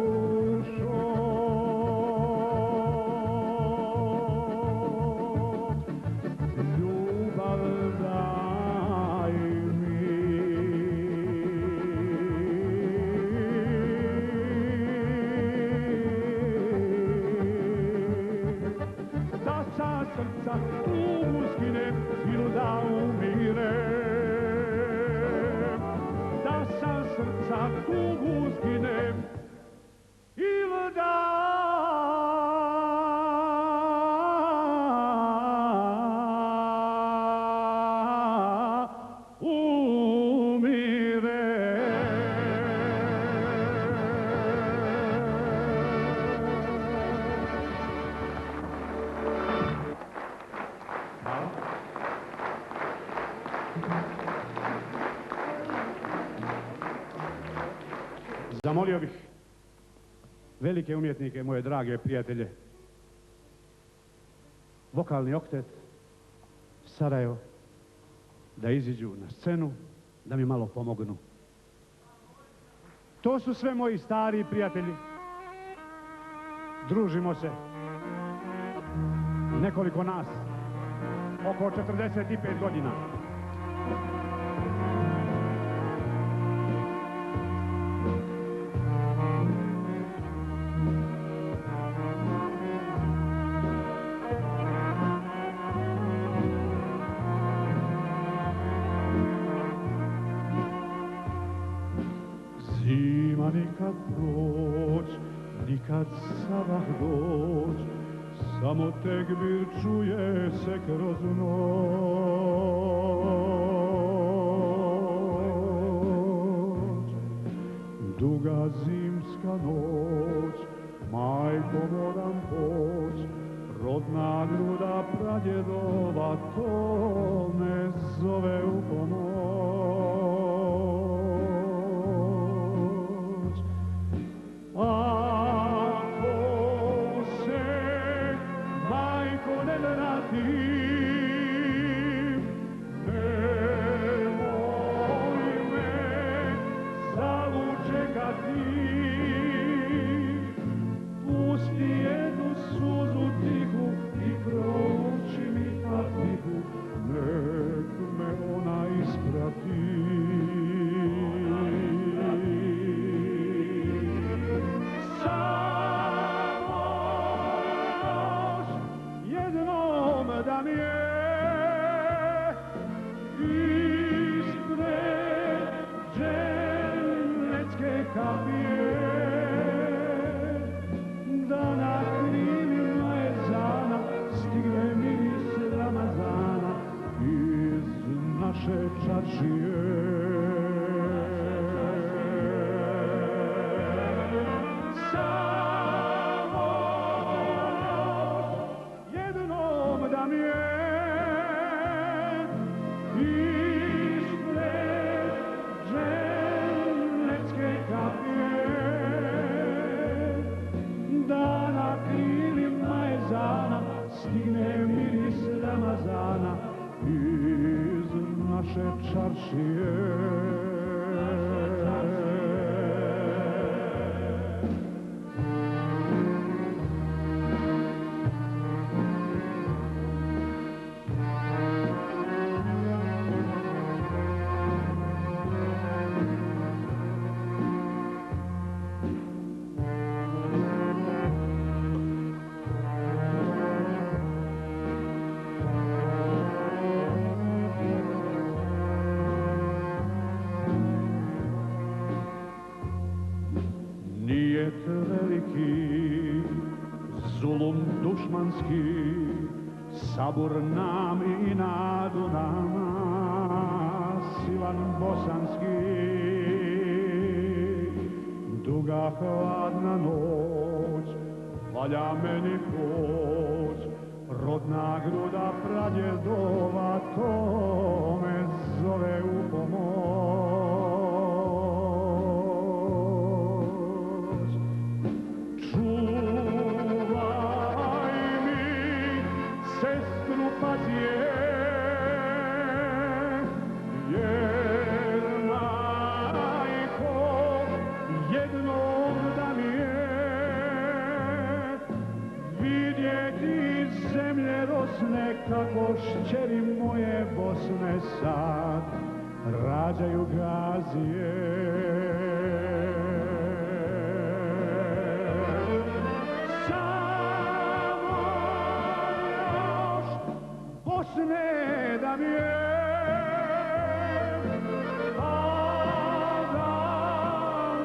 Zamolio bih velike umjetnike, moje drage prijatelje, vokalni oktet Sarajevo, da iziđu na scenu, da mi malo pomognu. To su sve moji stari prijatelji. Družimo se. Nekoliko nas. Oko 45 godina.
Zima nikad proć, nikad sabah doć, samo tekbir čuje se kroz noć. Duga zimska noć, majko moram poć, rodna gruda pradjedova, to me zove u pomoć. Ako se, majko, ne vratim, nemoj me zavučekati. Pusti jednu suzu tihu i prouči mi patihu, nek me ona isprati. Samo još jednom da mi je ispred dženecke kapije, da na krilima ezana stigne miris Ramazana iz naše čaršije. Samo jednom da mi je ispred dženecke kapije, da na krilima ezana stigne miris Ramazana iz naše čaršije. Nijet veliki, zulum dušmanski, sabur nam i nadu nama, silan bosanski. Duga hladna noć, valja meni proć, rodna gruda pradjedova, to me zove u pomoć. Čuvaj mi, sestru, pazije, jer majko jednog da mi je vidjeti zemlje rosne, kako šćeri moje Bosne sad rađaju gazije. Samo još Bosne da mi je, a da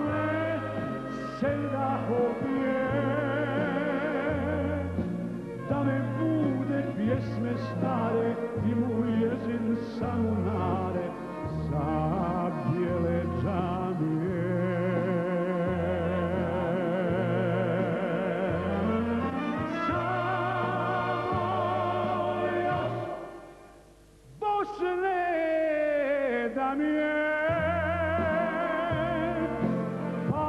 me selda opije, da me bude pjesme stare i moj jezin sanunare za bijele džamije. Samo još Bosne da mi je, pa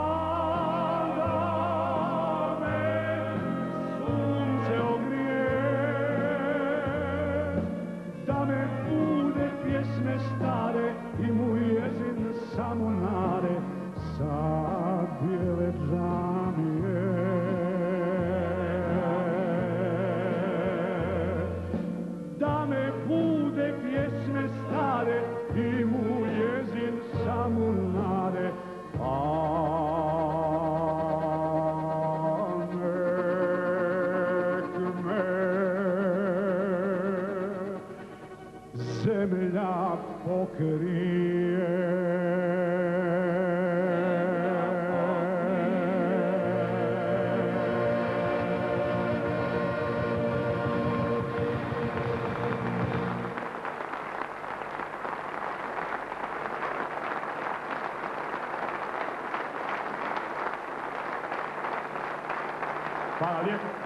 zemlja pokrije. Hvala lijepo.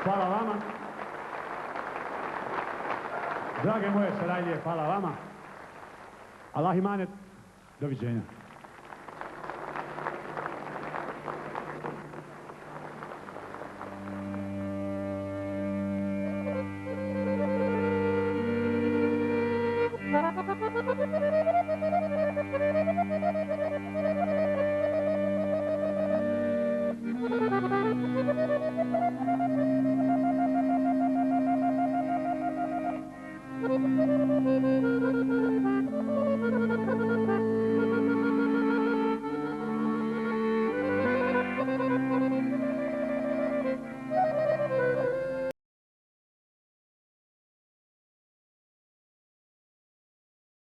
Hvala vama. Drage moje saradnje, hvala vama. Allah imanet. Doviđenja.